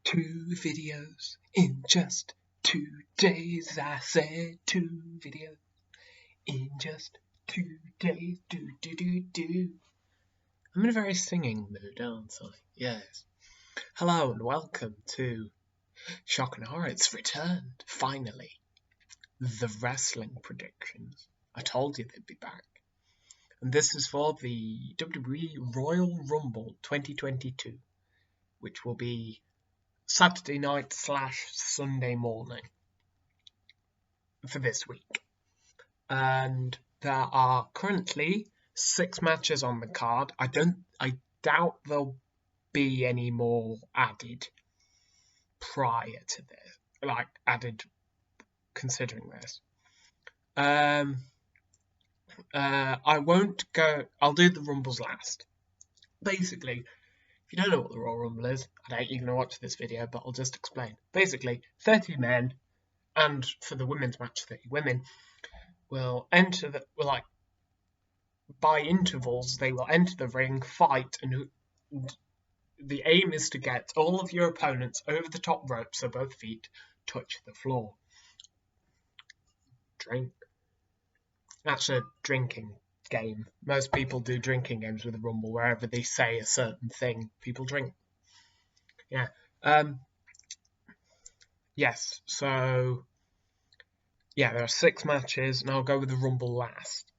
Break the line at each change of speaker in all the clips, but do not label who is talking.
2 videos in just 2 days. I said 2 videos in just 2 days. Do. I'm in a very singing mood, aren't I? Yes. Hello and welcome to Shock and Horror. It's returned, finally. The wrestling predictions. I told you they'd be back. And this is for the WWE Royal Rumble 2022, which will be Saturday night / Sunday morning for this week. And there are currently 6 matches on the card. I doubt there'll be any more added prior to this, added considering this. I won't go. I'll do the Rumbles last. Basically, if you don't know what the Royal Rumble is, I doubt you're going to watch this video, but I'll just explain. Basically, 30 men, and for the women's match, 30 women, will enter by intervals, they will enter the ring, fight, and the aim is to get all of your opponents over the top rope so both feet touch the floor. Drink. That's a drinking game. Most people do drinking games with the Rumble. Wherever they say a certain thing, people drink. Yeah. Yes. So, yeah, there are 6 matches, and I'll go with the Rumble last.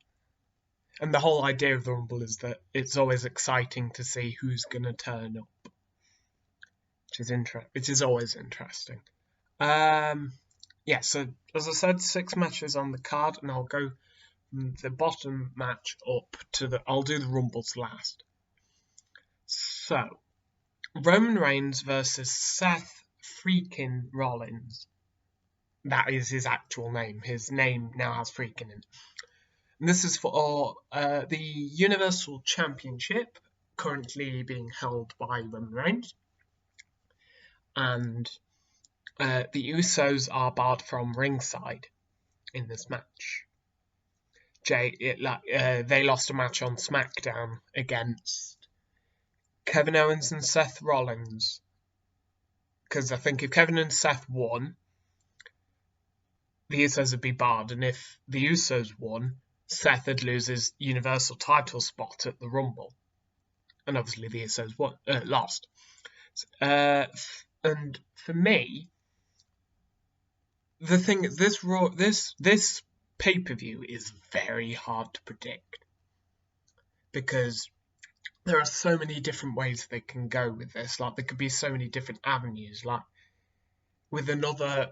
And the whole idea of the Rumble is that it's always exciting to see who's going to turn up, which is always interesting. Yeah. So as I said, 6 matches on the card, and I'll go the bottom match up to I'll do the Rumbles last. So, Roman Reigns versus Seth freaking Rollins. That is his actual name. His name now has freaking in it. And this is for the Universal Championship, currently being held by Roman Reigns. And the Usos are barred from ringside in this match. They lost a match on SmackDown against Kevin Owens and Seth Rollins. Because I think if Kevin and Seth won, the Usos would be barred. And if the Usos won, Seth would lose his Universal title spot at the Rumble. And obviously the Usos lost. And for me, the thing is, this pay-per-view is very hard to predict because there are so many different ways they can go with this. There could be so many different avenues. With another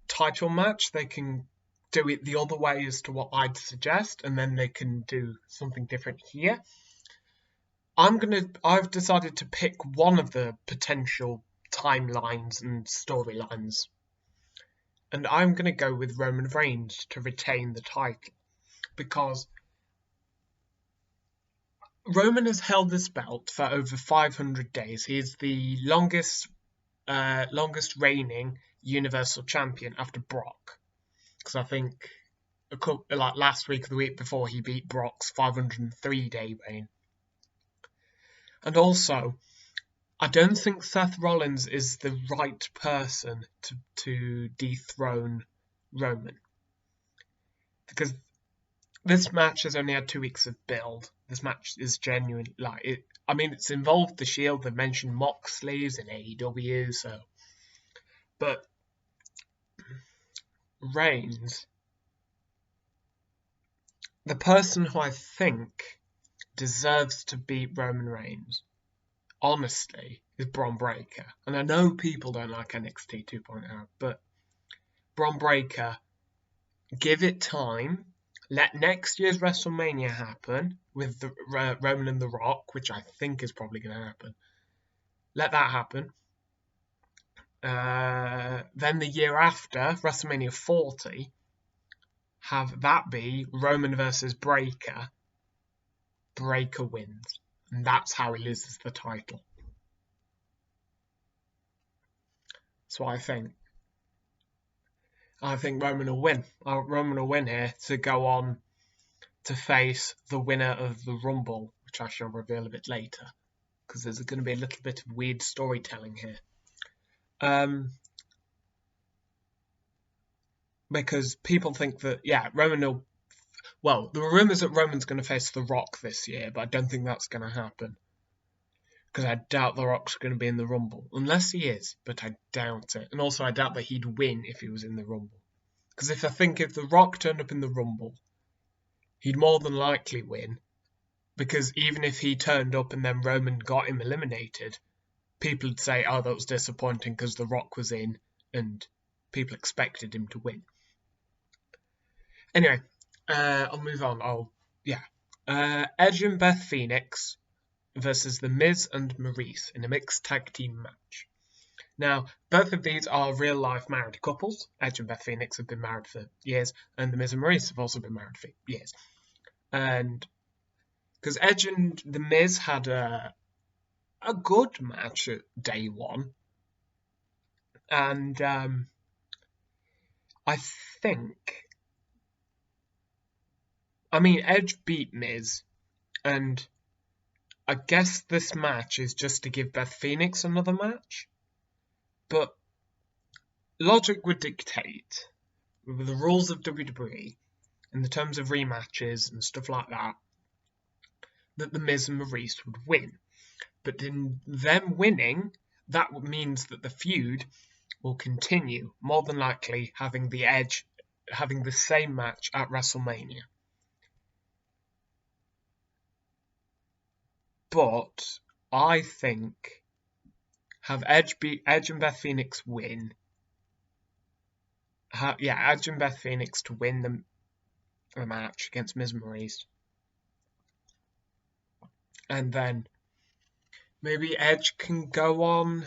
title match, they can do it the other way as to what I'd suggest, and then they can do something different here. I've decided to pick one of the potential timelines and storylines, and I'm going to go with Roman Reigns to retain the title, because Roman has held this belt for over 500 days. He is the longest reigning Universal Champion after Brock. Because I think last week or the week before, he beat Brock's 503-day reign. And also, I don't think Seth Rollins is the right person to dethrone Roman. Because this match has only had 2 weeks of build. This match is genuine. It's involved the Shield. They've mentioned Moxley's in AEW, so. But Reigns, the person who I think deserves to beat Roman Reigns, honestly, is Bron Breakker. And I know people don't like NXT 2.0, but Bron Breakker, give it time. Let next year's WrestleMania happen with the Roman and The Rock, which I think is probably going to happen. Let that happen. Then the year after, WrestleMania 40, have that be Roman versus Breakker. Breakker wins. And that's how he loses the title. That's what I think. I think Roman will win. Roman will win here to go on to face the winner of the Rumble, which I shall reveal a bit later, because there's going to be a little bit of weird storytelling here. Because people think that, Roman will... Well, the rumours that Roman's going to face The Rock this year, but I don't think that's going to happen. Because I doubt The Rock's going to be in the Rumble. Unless he is, but I doubt it. And also I doubt that he'd win if he was in the Rumble. Because if The Rock turned up in the Rumble, he'd more than likely win. Because even if he turned up and then Roman got him eliminated, people would say, oh, that was disappointing because The Rock was in and people expected him to win. Anyway, I'll move on. Edge and Beth Phoenix versus The Miz and Maurice in a mixed tag team match. Now, both of these are real-life married couples. Edge and Beth Phoenix have been married for years, and The Miz and Maurice have also been married for years. And because Edge and The Miz had a good match at day one, and I think... Edge beat Miz, and I guess this match is just to give Beth Phoenix another match. But logic would dictate, with the rules of WWE, in the terms of rematches and stuff like that, that The Miz and Maurice would win. But in them winning, that means that the feud will continue, more than likely having the Edge having the same match at WrestleMania. But I think have Edge and Beth Phoenix win. Edge and Beth Phoenix to win the match against Miz and Maurice. And then maybe Edge can go on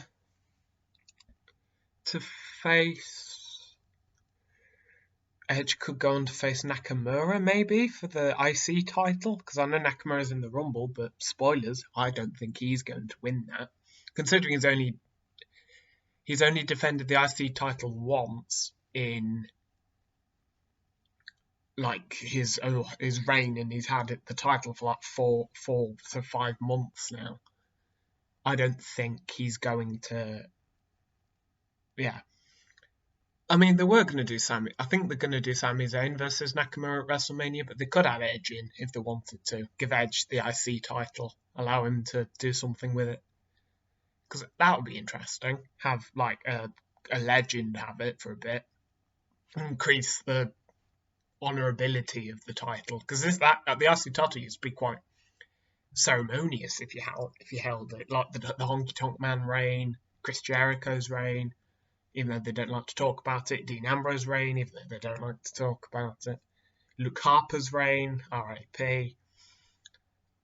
to face... Edge could go on to face Nakamura, maybe, for the IC title, because I know Nakamura's in the Rumble, but spoilers, I don't think he's going to win that. Considering he's only defended the IC title once in his reign, and he's had the title for 4 to 5 months now. I don't think he's going to... they were going to do Sami. I think they're going to do Sami Zayn versus Nakamura at WrestleMania, but they could add Edge in if they wanted to. Give Edge the IC title, allow him to do something with it. Because that would be interesting. Have a legend have it for a bit. Increase the honourability of the title. Because the IC title used to be quite ceremonious if you held it. Like the Honky Tonk Man reign, Chris Jericho's reign. Even though they don't like to talk about it, Dean Ambrose's reign, even though they don't like to talk about it, Luke Harper's reign, R.I.P.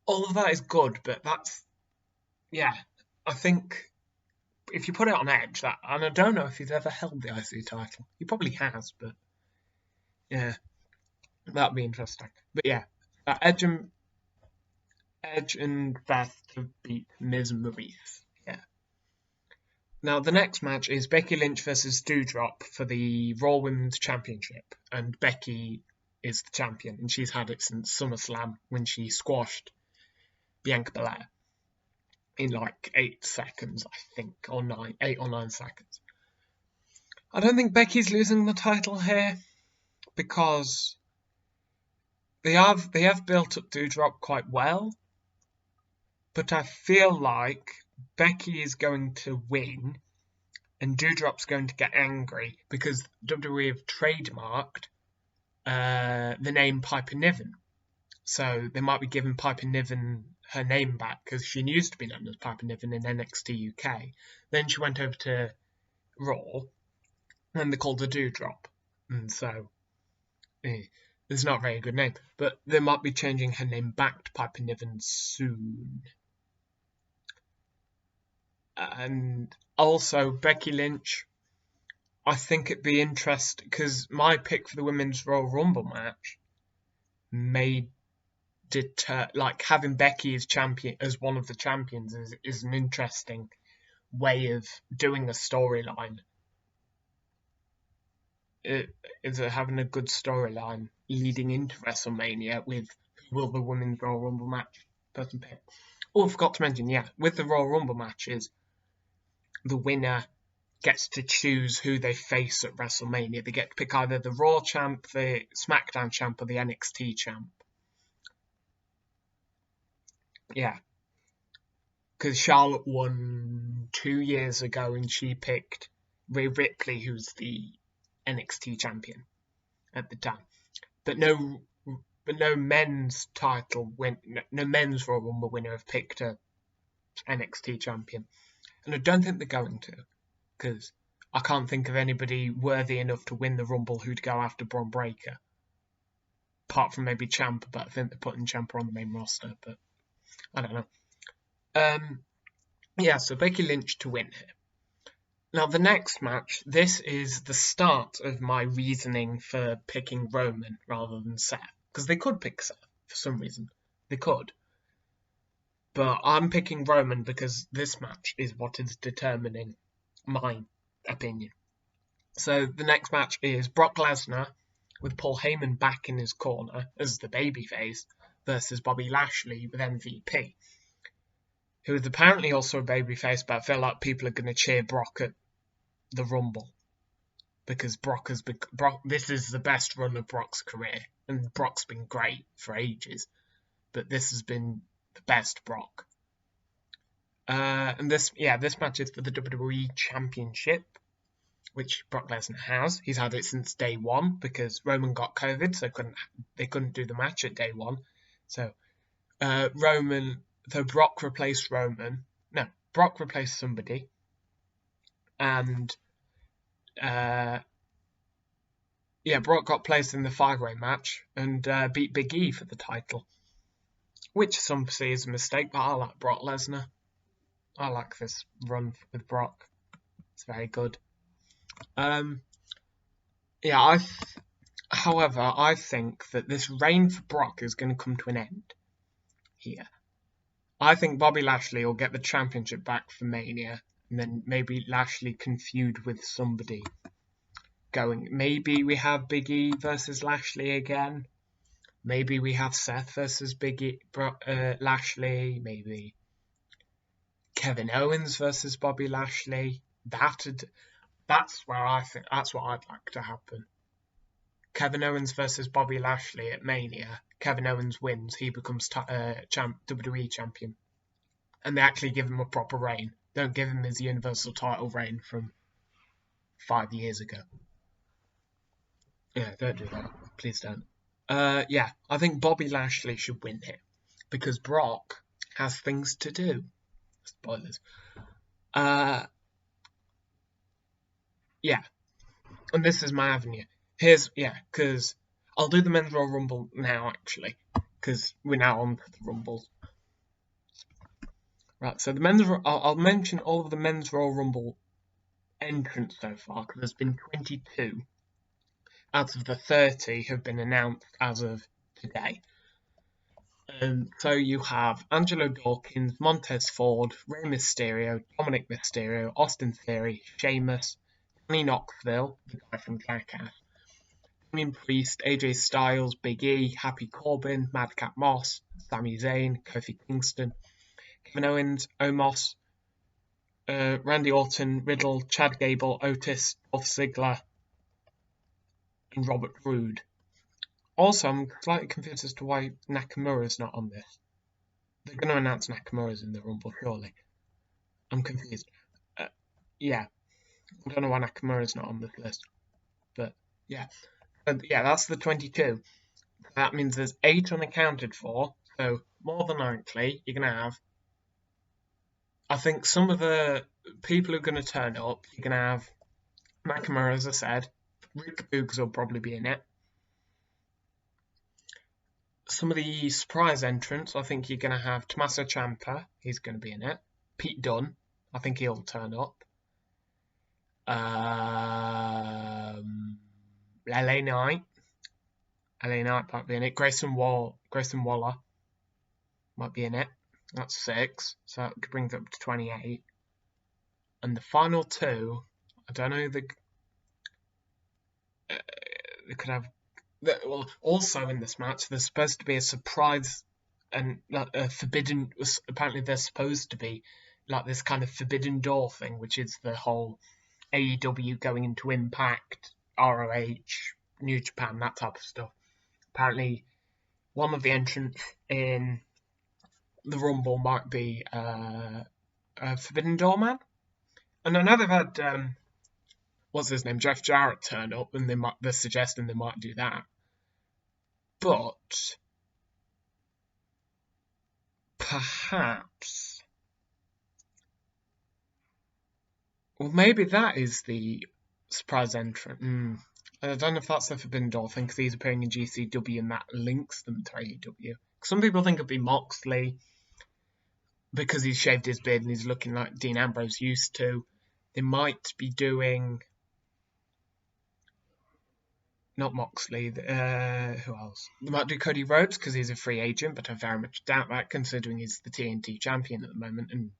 All of that is good, but that's... I think if you put it on Edge, and I don't know if he's ever held the IC title. He probably has, but that'd be interesting. But Edge and Beth to beat Miz and Maurice. Now, the next match is Becky Lynch versus Dewdrop for the Raw Women's Championship. And Becky is the champion, and she's had it since SummerSlam when she squashed Bianca Belair in 8 seconds, I think, or 8 or 9 seconds. I don't think Becky's losing the title here because they have built up Dewdrop quite well, but I feel like Becky is going to win and Dewdrop's going to get angry because WWE have trademarked the name Piper Niven. So they might be giving Piper Niven her name back because she used to be known as Piper Niven in NXT UK. Then she went over to Raw and they called her Dewdrop. And so it's not a very good name. But they might be changing her name back to Piper Niven soon. And also Becky Lynch, I think it'd be interesting because my pick for the Women's Royal Rumble match may deter, having Becky as champion, as one of the champions is an interesting way of doing a storyline. Is having a good storyline leading into WrestleMania with who will the Women's Royal Rumble match person pick. Oh, I forgot to mention, with the Royal Rumble matches, the winner gets to choose who they face at WrestleMania. They get to pick either the Raw champ, the SmackDown champ, or the NXT champ. Yeah. Because Charlotte won 2 years ago and she picked Rhea Ripley, who's the NXT champion at the time. But no men's title no men's Royal Rumble winner have picked a NXT champion. And I don't think they're going to, because I can't think of anybody worthy enough to win the Rumble who'd go after Braun Breaker. Apart from maybe Ciampa, but I think they're putting Ciampa on the main roster, but I don't know. Yeah, so Becky Lynch to win here. Now, the next match, this is the start of my reasoning for picking Roman rather than Seth. Because they could pick Seth for some reason. They could. But I'm picking Roman because this match is what is determining my opinion. So the next match is Brock Lesnar with Paul Heyman back in his corner as the babyface versus Bobby Lashley with MVP, who is apparently also a babyface, but I feel like people are going to cheer Brock at the Rumble because this is the best run of Brock's career, and Brock's been great for ages, but this has been the best Brock. And this match is for the WWE Championship, which Brock Lesnar has. He's had it since day one because Roman got COVID, so they couldn't do the match at day one. So Brock replaced Roman. No, Brock replaced somebody, and Brock got placed in the 5-way match and beat Big E for the title, which some see as a mistake, but I like Brock Lesnar. I like this run with Brock. It's very good. However, I think that this reign for Brock is going to come to an end here. I think Bobby Lashley will get the championship back for Mania, and then maybe Lashley can feud with somebody going. Maybe we have Big E versus Lashley again. Maybe we have Seth versus Lashley. Maybe Kevin Owens versus Bobby Lashley. That's where I think that's what I'd like to happen. Kevin Owens versus Bobby Lashley at Mania. Kevin Owens wins. He becomes WWE champion. And they actually give him a proper reign. Don't give him his Universal title reign from 5 years ago. Yeah, don't do that. Please don't. I think Bobby Lashley should win here. Because Brock has things to do. Spoilers. And this is my avenue. Because I'll do the Men's Royal Rumble now, actually, because we're now on to the Rumbles. Right, so I'll mention all of the Men's Royal Rumble entrants so far, because there's been 22 out of the 30 have been announced as of today. So you have Angelo Dawkins, Montez Ford, Rey Mysterio, Dominic Mysterio, Austin Theory, Sheamus, Johnny Knoxville, the guy from Jackass, Damian Priest, AJ Styles, Big E, Happy Corbin, Madcap Moss, Sami Zayn, Kofi Kingston, Kevin Owens, Omos, Randy Orton, Riddle, Chad Gable, Otis, Dolph Ziggler, and Robert Roode. Also, I'm slightly confused as to why Nakamura's not on this. They're going to announce Nakamura's in the Rumble, surely. I'm confused. I don't know why Nakamura's not on this list. But, that's the 22. That means there's 8 unaccounted for. So, more than likely, you're going to have... I think some of the people who are going to turn up, you're going to have Nakamura, as I said. Rick Boogs will probably be in it. Some of the surprise entrants, I think you're going to have Tommaso Ciampa. He's going to be in it. Pete Dunne, I think he'll turn up. LA Knight. LA Knight might be in it. Grayson Waller might be in it. That's 6. So that could bring it up to 28. And the final 2, I don't know, they could have... Well, also in this match, there's supposed to be a surprise and a forbidden... Apparently there's supposed to be like this kind of forbidden door thing, which is the whole AEW going into Impact, ROH, New Japan, that type of stuff. Apparently, one of the entrants in the Rumble might be a Forbidden Door man. And I know they've had, what's his name, Jeff Jarrett turn up, and they're suggesting they might do that. But perhaps, well, maybe that is the surprise entrant. I don't know if that's the Forbidden Door thing, because he's appearing in GCW and that links them to AEW. Some people think it'd be Moxley, because he's shaved his beard and he's looking like Dean Ambrose used to. They might be doing... Not Moxley, who else? They might do Cody Rhodes, because he's a free agent, but I very much doubt that, considering he's the TNT champion at the moment, and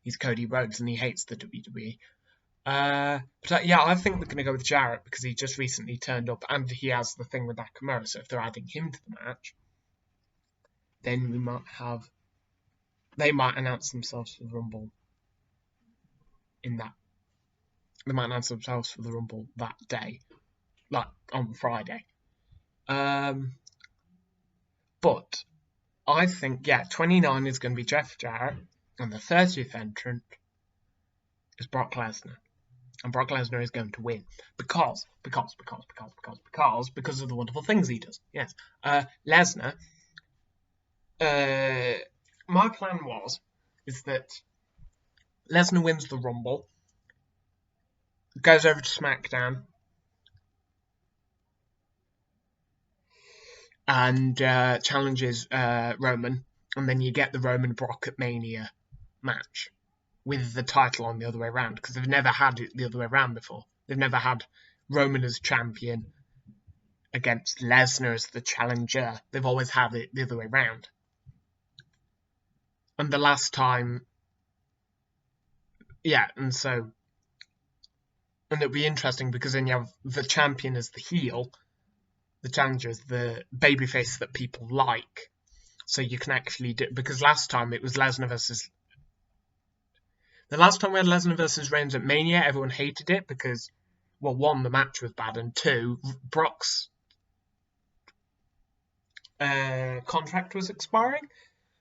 he's Cody Rhodes, and he hates the WWE. But yeah, I think they're going to go with Jarrett, because he just recently turned up, and he has the thing with Nakamura, so if they're adding him to the match, then we might have... They might announce themselves for the Rumble in that. They might announce themselves for the Rumble that day, like on Friday. But I think, 29 is going to be Jeff Jarrett, and the 30th entrant is Brock Lesnar. And Brock Lesnar is going to win because of the wonderful things he does. Yes. Lesnar, my plan is that Lesnar wins the Rumble, goes over to SmackDown, and challenges Roman, and then you get the Roman Brock at Mania match with the title on the other way around, because they've never had it the other way around before. They've never had Roman as champion against Lesnar as the challenger. They've always had it the other way around. And the last time, and it'll be interesting, because then you have the champion as the heel, the challenger is the babyface that people like. So you can actually do, because last time it was Lesnar versus... The last time we had Lesnar versus Reigns at Mania, everyone hated it because, well, one, the match was bad, and two, Brock's contract was expiring.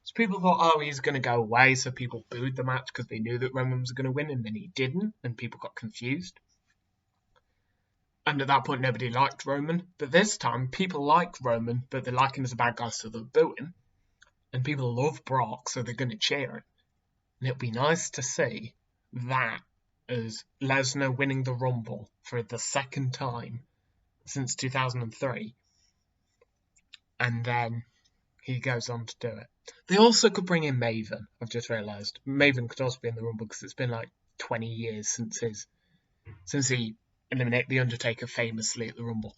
So people thought, oh, he's going to go away, so people booed the match because they knew that Roman was going to win, and then he didn't, and people got confused. And at that point, nobody liked Roman. But this time, people like Roman, but they like him as a bad guy, so they'll boo him. And people love Brock, so they're going to cheer him. And it'll be nice to see that as Lesnar winning the Rumble for the second time since 2003. And then he goes on to do it. They also could bring in Maven, I've just realised. Maven could also be in the Rumble, because it's been like 20 years since he eliminated The Undertaker famously at the Rumble.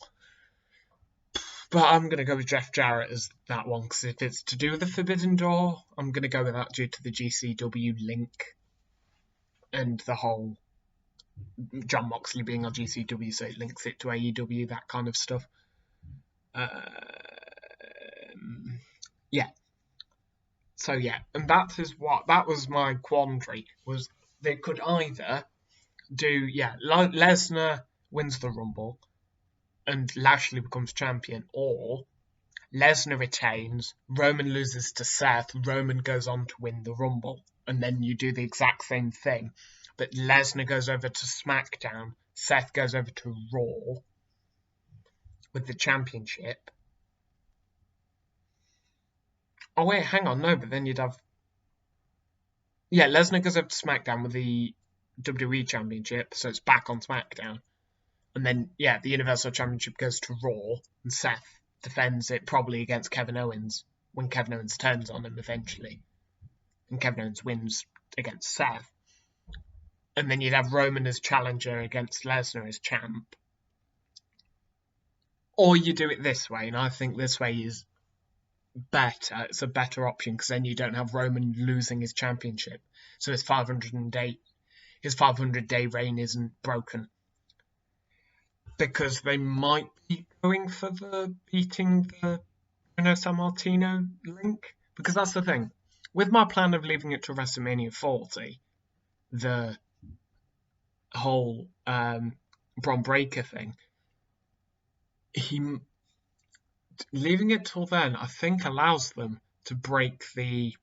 But I'm going to go with Jeff Jarrett as that one, because if it's to do with the Forbidden Door, I'm going to go with that due to the GCW link and the whole John Moxley being on GCW, so it links it to AEW, that kind of stuff. So and that was my quandary, was they could either do, Lesnar wins the Rumble and Lashley becomes champion, or Lesnar retains, Roman loses to Seth, Roman goes on to win the Rumble, and then you do the exact same thing, but Lesnar goes over to SmackDown, Seth goes over to Raw with the championship. Oh wait, hang on, no, but then you'd have... Lesnar goes over to SmackDown with the WWE Championship, so it's back on SmackDown. And then, the Universal Championship goes to Raw, and Seth defends it probably against Kevin Owens, when Kevin Owens turns on him eventually. And Kevin Owens wins against Seth. And then you'd have Roman as challenger against Lesnar as champ. Or you do it this way, and I think this way is better. It's a better option, because then you don't have Roman losing his championship. So his 500-day reign isn't broken. Because they might be going for the beating the San Martino link. Because that's the thing. With my plan of leaving it to WrestleMania 40, the whole Bron Breakker thing, leaving it till then, I think allows them to break the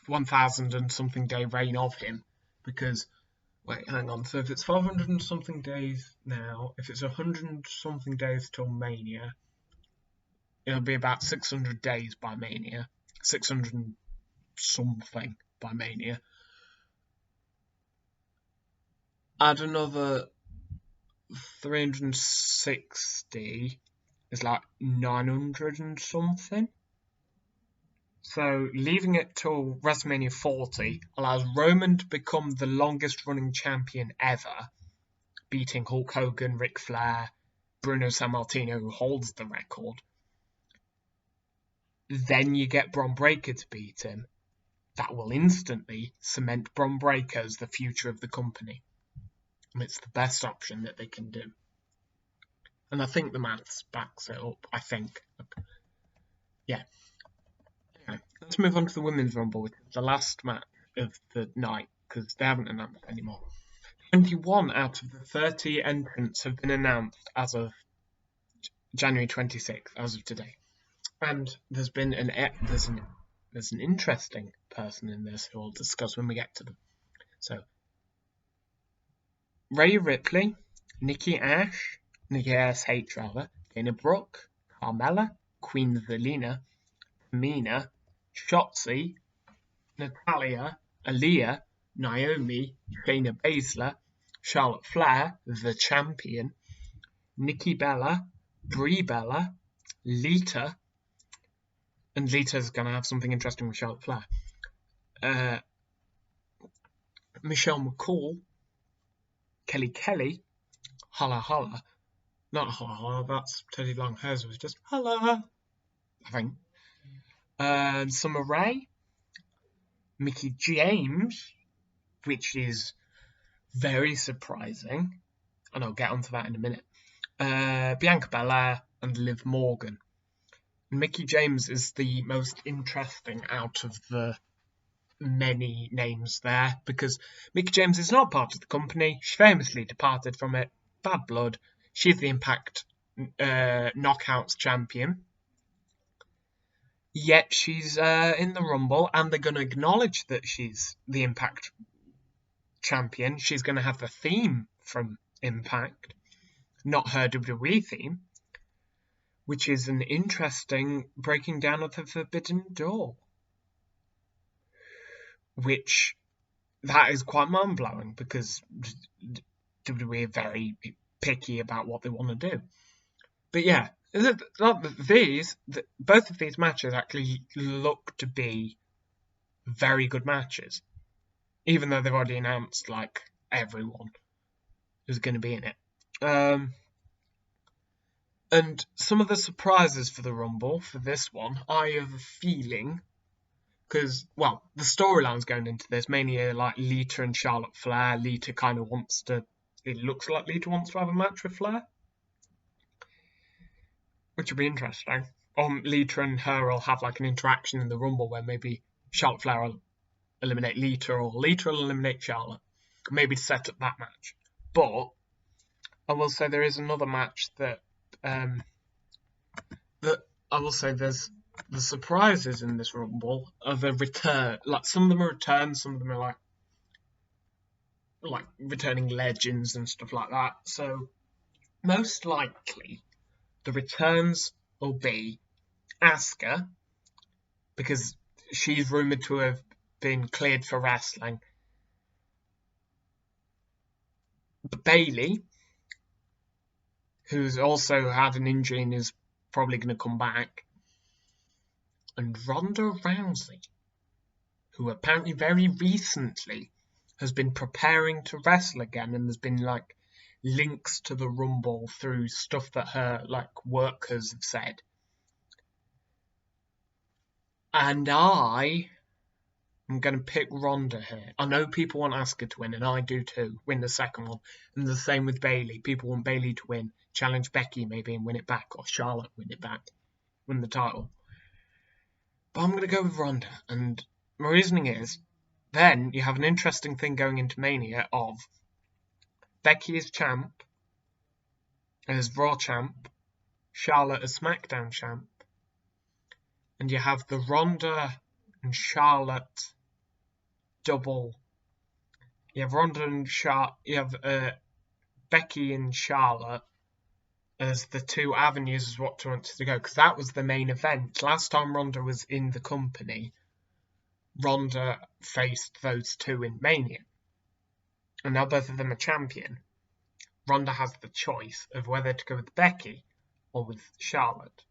1,000 and something day reign of him, because wait, hang on. So if it's 500 and something days now, if it's 100 and something days till Mania, it'll be about 600 days by Mania, 600 and something by Mania. Add another 360 is like 900 and something. So leaving it till WrestleMania 40 allows Roman to become the longest running champion ever, beating Hulk Hogan, Ric Flair, Bruno Sammartino, who holds the record. Then you get Bron Breakker to beat him. That will instantly cement Bron Breakker as the future of the company. And it's the best option that they can do. And I think the maths backs it up, I think. Yeah. Anyway, let's move on to the Women's Rumble, which is the last match of the night, because they haven't announced anymore. 21 out of the 30 entrants have been announced as of January 26th, as of today. And there's been there's an interesting person in this who I'll discuss when we get to them. So, Rhea Ripley, Nikki Ash, Dana Brooke, Carmella, Queen Zelina, Tamina, Shotzi, Natalya, Aaliyah, Naomi, Shayna Baszler, Charlotte Flair, the champion, Nikki Bella, Brie Bella, Lita, and Lita's going to have something interesting with Charlotte Flair, Michelle McCool, Kelly, Holla, not Holla, that's Teddy Long. Hers was just Holla, I think. Summer Rae, Mickie James, which is very surprising, and I'll get onto that in a minute. Bianca Belair and Liv Morgan. Mickie James is the most interesting out of the many names there, because Mickie James is not part of the company. She famously departed from it. Bad blood. She's the Impact Knockouts champion. Yet she's in the Rumble, and they're going to acknowledge that she's the Impact champion. She's going to have the theme from Impact, not her WWE theme, which is an interesting breaking down of the Forbidden Door. Which, that is quite mind-blowing, because WWE are very picky about what they want to do. But yeah, both of these matches actually look to be very good matches, even though they've already announced like everyone who's going to be in it. And some of the surprises for the Rumble for this one, I have a feeling, because, well, the storylines going into this mainly like Lita and Charlotte Flair. Lita kind of it looks like Lita wants to have a match with Flair, which would be interesting. Or Lita and her will have like an interaction in the Rumble where maybe Charlotte Flair will eliminate Lita, or Lita will eliminate Charlotte. Maybe to set up that match. But I will say there is another match that I will say there's the surprises in this Rumble are the return. Like, some of them are returns, some of them are like returning legends and stuff like that. So most likely the returns will be Asuka, because she's rumoured to have been cleared for wrestling. Bayley, who's also had an injury and is probably going to come back. And Ronda Rousey, who apparently very recently has been preparing to wrestle again, and there's been like links to the Rumble through stuff that her like workers have said. And I am going to pick Ronda here. I know people want Asuka to win, and I do too, win the second one. And the same with Bayley. People want Bayley to win, challenge Becky maybe and win it back, or Charlotte win it back, win the title. But I'm going to go with Ronda, and my reasoning is Then you have an interesting thing going into Mania of Becky as champ, as Raw champ, Charlotte as SmackDown champ, and you have the Ronda and Charlotte double. You have Ronda and you have Becky and Charlotte as the two avenues as what wanted to go, because that was the main event. Last time Ronda was in the company, Ronda faced those two in Mania, and now both of them are champion. Ronda has the choice of whether to go with Becky or with Charlotte.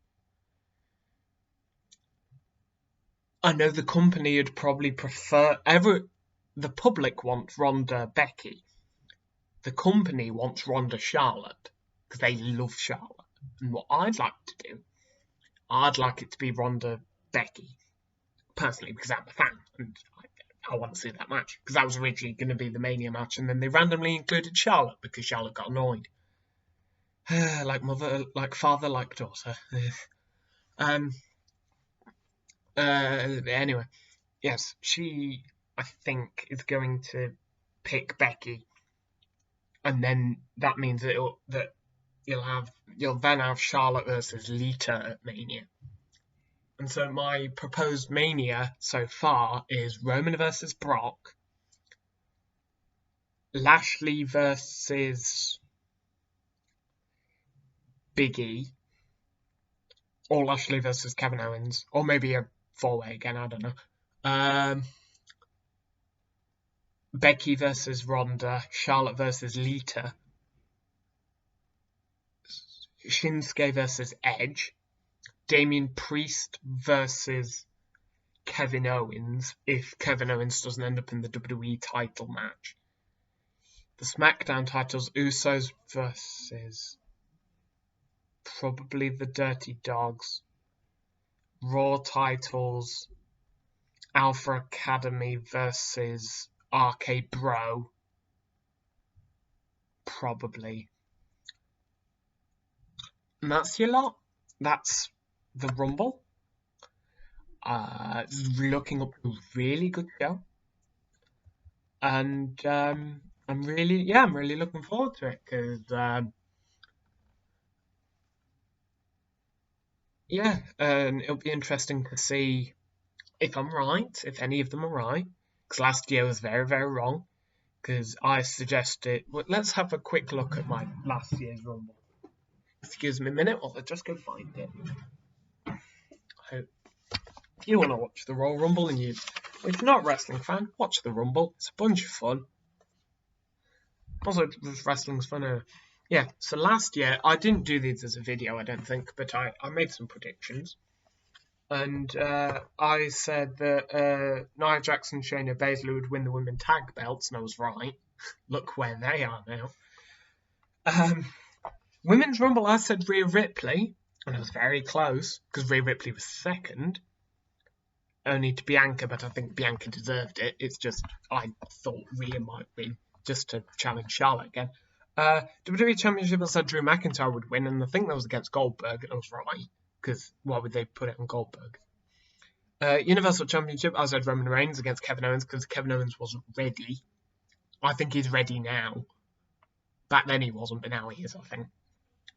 I know the company would probably prefer the public wants Ronda Becky. The company wants Ronda Charlotte because they love Charlotte. And what I'd like to do, I'd like it to be Ronda Becky, personally, because I'm a fan and I want to see that match, because that was originally going to be the Mania match, and then they randomly included Charlotte because Charlotte got annoyed. Like mother, like father, like daughter. Anyway, yes, she, I think, is going to pick Becky, and then that means that you'll then have Charlotte versus Lita at Mania. And so my proposed Mania so far is Roman versus Brock, Lashley versus Big E, or Lashley versus Kevin Owens, or maybe a four-way again, I don't know. Becky versus Ronda, Charlotte versus Lita, Shinsuke versus Edge, Damian Priest versus Kevin Owens, if Kevin Owens doesn't end up in the WWE title match. The SmackDown titles, Usos versus probably the Dirty Dogs. Raw titles, Alpha Academy versus RK Bro. Probably. And that's your lot. That's the Rumble. Looking up to a really good show. And I'm really looking forward to it, because and it'll be interesting to see if I'm right, if any of them are right, because last year was very, very wrong, because I suggested, well, let's have a quick look at my last year's Rumble. Excuse me a minute while I just go find it. If you want to watch the Royal Rumble and if you're not a wrestling fan, watch the Rumble. It's a bunch of fun. Also, wrestling's fun. So last year, I didn't do these as a video, I don't think, but I made some predictions. And I said that Nia Jax and Shayna Baszler would win the women tag belts, and I was right. Look where they are now. Women's Rumble, I said Rhea Ripley, and I was very close, because Rhea Ripley was second. Only to Bianca, but I think Bianca deserved it. It's just, I thought Rhea might win, just to challenge Charlotte again. WWE Championship, I said Drew McIntyre would win, and I think that was against Goldberg, and I was right, because why would they put it on Goldberg? Universal Championship, I said Roman Reigns against Kevin Owens, because Kevin Owens wasn't ready. I think he's ready now. Back then he wasn't, but now he is, I think.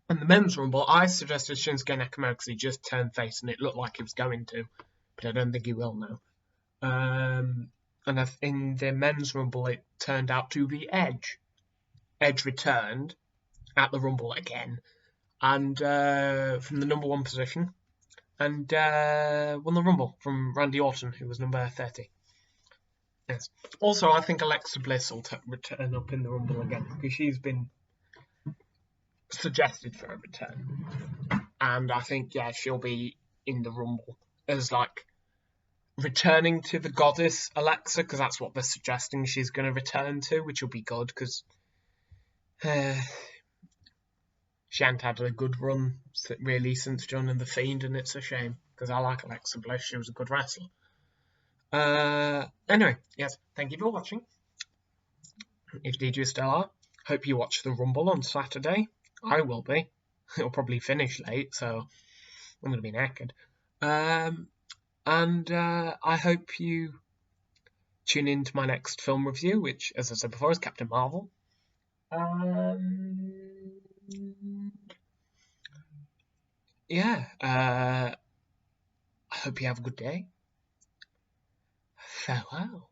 And the Men's Rumble, I suggested Shinsuke Nakamura, because he just turned face, and it looked like he was going to, but I don't think he will now. And in the Men's Rumble, it turned out to be Edge. Edge returned at the Rumble again, and from the number 1 position, and won the Rumble from Randy Orton, who was number 30. Yes. Also, I think Alexa Bliss will return up in the Rumble again, because she's been suggested for a return, and I think she'll be in the Rumble as like returning to the goddess Alexa, because that's what they're suggesting she's going to return to, which will be good, because she hasn't had a good run really since joining The Fiend, and it's a shame, because I like Alexa Bliss. She was a good wrestler. Anyway, yes, thank you for watching. If indeed you still are, hope you watch the Rumble on Saturday. I will be. It'll probably finish late, so I'm going to be knackered. And I hope you tune in to my next film review, which, as I said before, is Captain Marvel. Yeah, I hope you have a good day. Farewell.